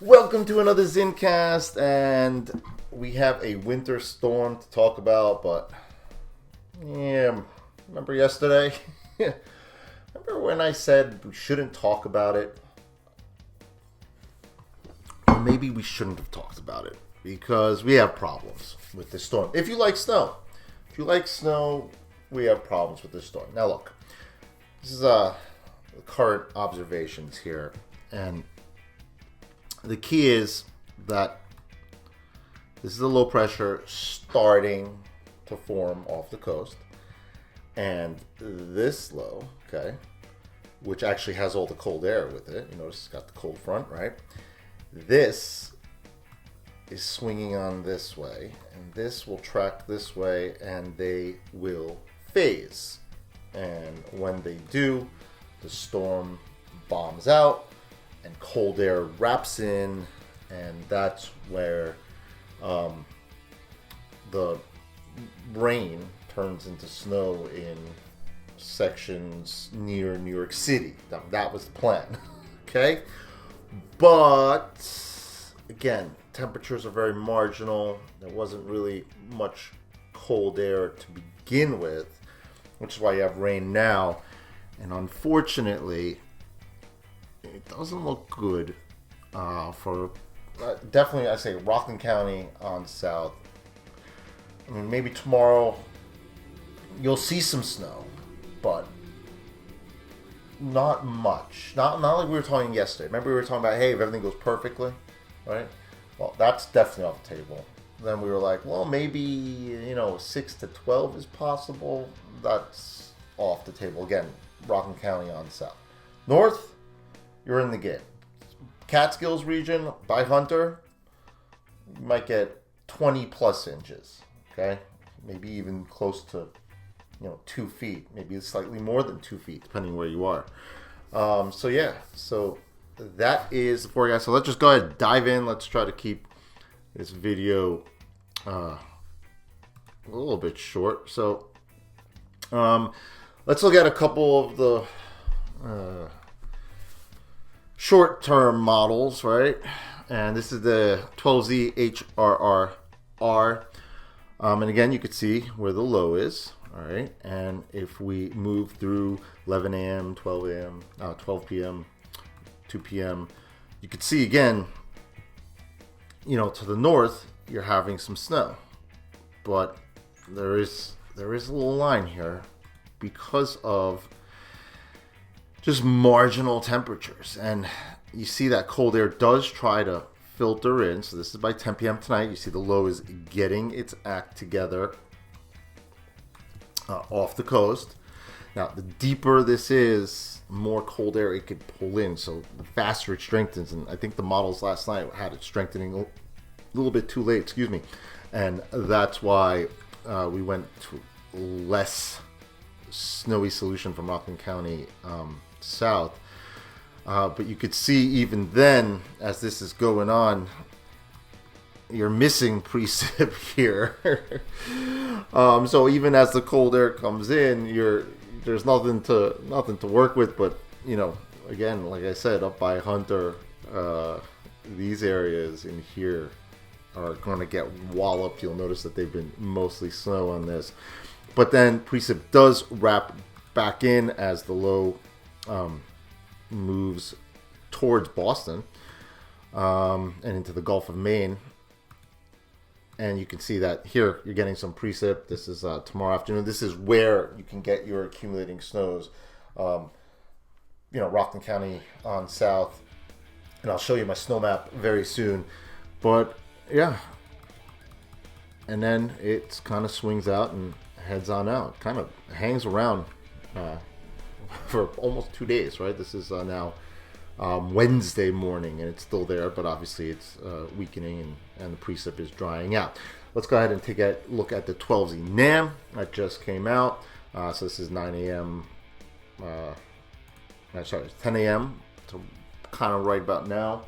Welcome to another Zincast, and we have a winter storm to talk about, but yeah, remember yesterday? Remember when I said we shouldn't talk about it? Or maybe we shouldn't have talked about it, because we have problems with this storm. If you like snow, we have problems with this storm. Now look, this is the current observations here, and the key is that this is a low pressure starting to form off the coast. And this low, okay, which actually has all the cold air with it. You notice it's got the cold front, right? This is swinging on this way, and this will track this way, and they will phase. And when they do, the storm bombs out, and cold air wraps in, and that's where the rain turns into snow in sections near New York City. That was the plan, okay? But, again, temperatures are very marginal. There wasn't really much cold air to begin with, which is why you have rain now. And unfortunately, it doesn't look good for definitely, I say, Rockland County on south. I mean, maybe tomorrow you'll see some snow, but not much. Not like we were talking yesterday. Remember we were talking about, hey, if everything goes perfectly, right? Well, that's definitely off the table. Then we were like, well, maybe 6 to 12 is possible. That's off the table again. Rockland County on south. North, you're in the game. Catskills region by Hunter, you might get 20 plus inches. Okay, maybe even close to 2 feet, maybe slightly more than 2 feet, depending where you are. So that is the forecast. So let's just go ahead and dive in. Let's try to keep this video a little bit short. So let's look at a couple of the short-term models, right? And this is the 12Z HRRR. And again, you can see where the low is, all right? And if we move through 11 a.m., 12 a.m., 12 p.m., 2 p.m., you can see again, to the north, you're having some snow. But there is a little line here because of just marginal temperatures. And you see that cold air does try to filter in. So this is by 10 p.m. tonight. You see the low is getting its act together off the coast. Now, the deeper this is, more cold air it could pull in. So the faster it strengthens. And I think the models last night had it strengthening a little bit too late, And that's why we went to less snowy solution from Rockland County south. But you could see even then, as this is going on, you're missing precip here. So even as the cold air comes in, there's nothing to work with. But again, like I said, up by Hunter, these areas in here are going to get walloped. You'll notice that they've been mostly snow on this. But then precip does wrap back in as the low moves towards Boston and into the Gulf of Maine. And you can see that here you're getting some precip. This is tomorrow afternoon. This is where you can get your accumulating snows. Rockland County on south. And I'll show you my snow map very soon. But yeah. And then it kind of swings out and heads on out. Kind of hangs around for almost 2 days, right? This is now Wednesday morning, and it's still there, but obviously it's weakening, and the precip is drying out. Let's go ahead and take a look at the 12Z NAM that just came out. So this is 9 a.m. It's 10 a.m. to kind of right about now.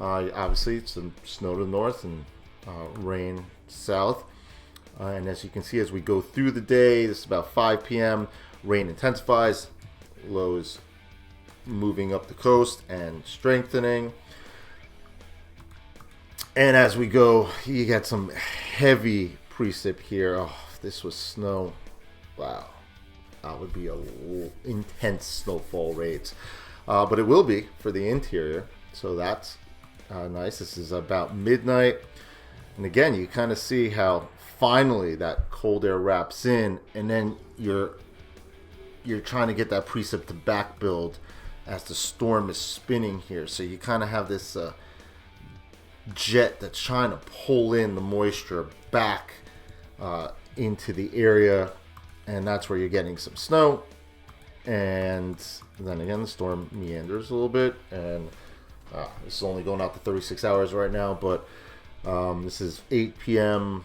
Obviously, it's some snow to the north and rain south. And as you can see, as we go through the day, this is about 5 p.m., rain intensifies, lows moving up the coast and strengthening. And as we go, you get some heavy precip here. Oh, if this was snow, wow, that would be intense snowfall rates. But it will be for the interior, so that's nice. This is about midnight, and again, you kind of see how finally that cold air wraps in, and then you're trying to get that precip to back build as the storm is spinning here. So you kind of have this jet that's trying to pull in the moisture back into the area, and that's where you're getting some snow. And then again, the storm meanders a little bit, and this is only going out to 36 hours right now, but this is 8 p.m.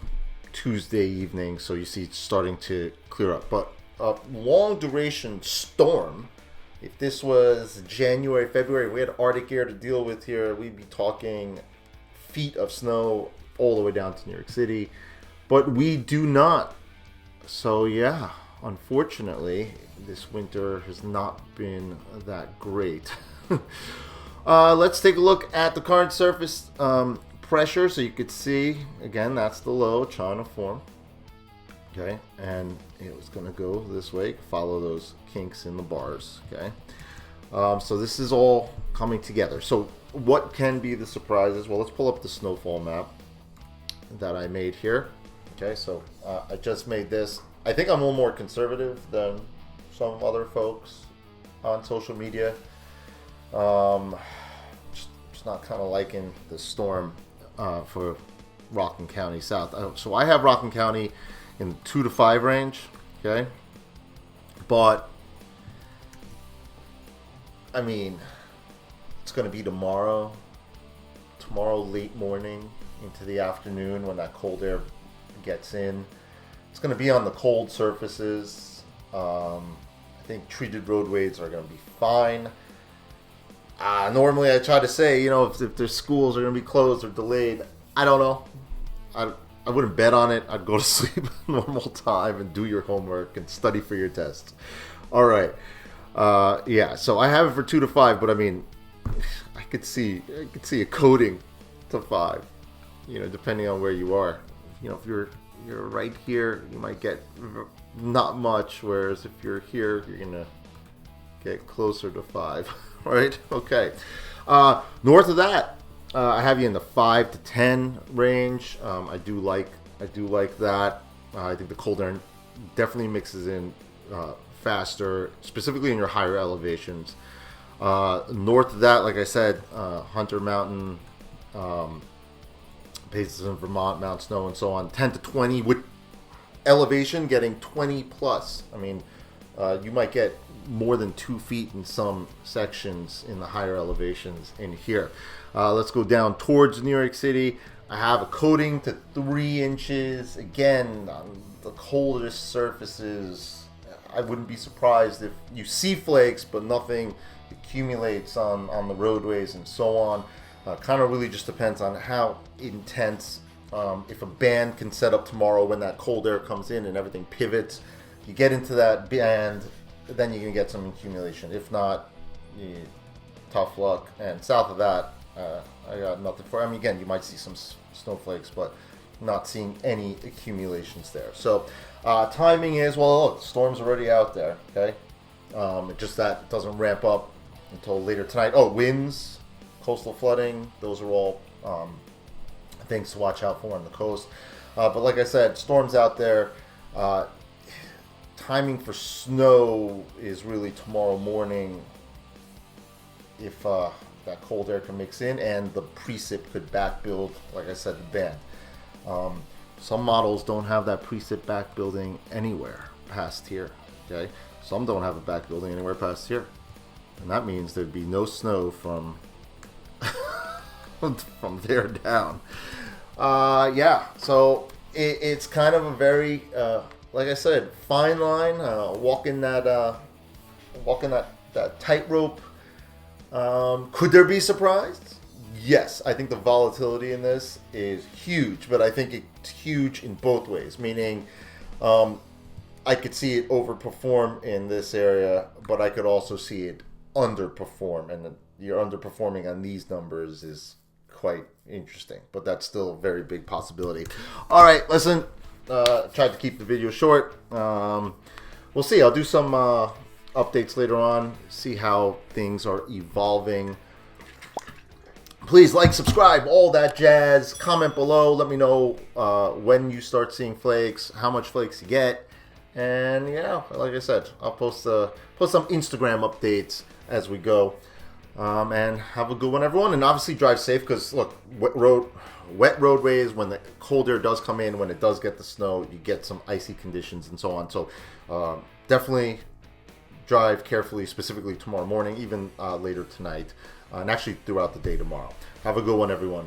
Tuesday evening, so you see it's starting to clear up. But a long duration storm, if this was January, February, we had Arctic air to deal with here, we'd be talking feet of snow all the way down to New York City, but we do not. So yeah, unfortunately, this winter has not been that great. Let's take a look at the current surface pressure, so you could see, again, that's the low trying to form. Okay, and it was going to go this way, follow those kinks in the bars. Okay, so this is all coming together. So what can be the surprises? Well, let's pull up the snowfall map that I made here. Okay, so I just made this. I think I'm a little more conservative than some other folks on social media. Just not kind of liking the storm for Rockland County South. So I have Rockland County in 2 to 5 range. Okay, but I mean, it's going to be tomorrow late morning into the afternoon when that cold air gets in. It's going to be on the cold surfaces. I think treated roadways are going to be fine. Normally I try to say, if their schools are going to be closed or delayed, I don't know. I wouldn't bet on it. I'd go to sleep at normal time and do your homework and study for your tests. All right. Yeah, so I have it for 2 to 5, but I mean, I could see a coding to 5, depending on where you are. If you're right here, you might get not much, whereas if you're here, you're going to get closer to 5, right? Okay. North of that, I have you in the 5 to 10 range. I do like that. I think the cold air definitely mixes in faster, specifically in your higher elevations. North of that, like I said, Hunter Mountain, places in Vermont, Mount Snow, and so on, 10 to 20 with elevation getting 20 plus. I mean, you might get more than 2 feet in some sections in the higher elevations in here. Let's go down towards New York City. I have a coating to 3 inches. Again, on the coldest surfaces, I wouldn't be surprised if you see flakes, but nothing accumulates on the roadways and so on. Kind of really just depends on how intense. If a band can set up tomorrow when that cold air comes in and everything pivots, you get into that band, then you can get some accumulation. If not, tough luck. And south of that, I got nothing for. I mean, again, you might see some snowflakes, but not seeing any accumulations there. So timing is, well, look, the storm's already out there. Okay, just that doesn't ramp up until later tonight. Oh, winds, coastal flooding, those are all things to watch out for on the coast. But like I said, storms out there. Timing for snow is really tomorrow morning. If that cold air can mix in and the precip could back build, like I said, the band. Some models don't have that precip back building anywhere past here. Okay, some don't have it back building anywhere past here, and that means there'd be no snow from from there down. Yeah, so it's kind of a very, like I said, fine line. Walking that tightrope. Could there be surprised? Yes, I think the volatility in this is huge, but I think it's huge in both ways. Meaning, I could see it overperform in this area, but I could also see it underperform, and you're underperforming on these numbers is quite interesting, but that's still a very big possibility. All right, listen, tried to keep the video short. We'll see. I'll do some updates later on, see how things are evolving. Please like, subscribe, all that jazz. Comment below. Let me know when you start seeing flakes, how much flakes you get. And yeah, like I said, I'll post some Instagram updates as we go. And have a good one, everyone. And obviously drive safe, because look, wet roadways, when the cold air does come in, when it does get the snow, you get some icy conditions and so on. So definitely drive carefully, specifically tomorrow morning, even later tonight, and actually throughout the day tomorrow. Have a good one, everyone.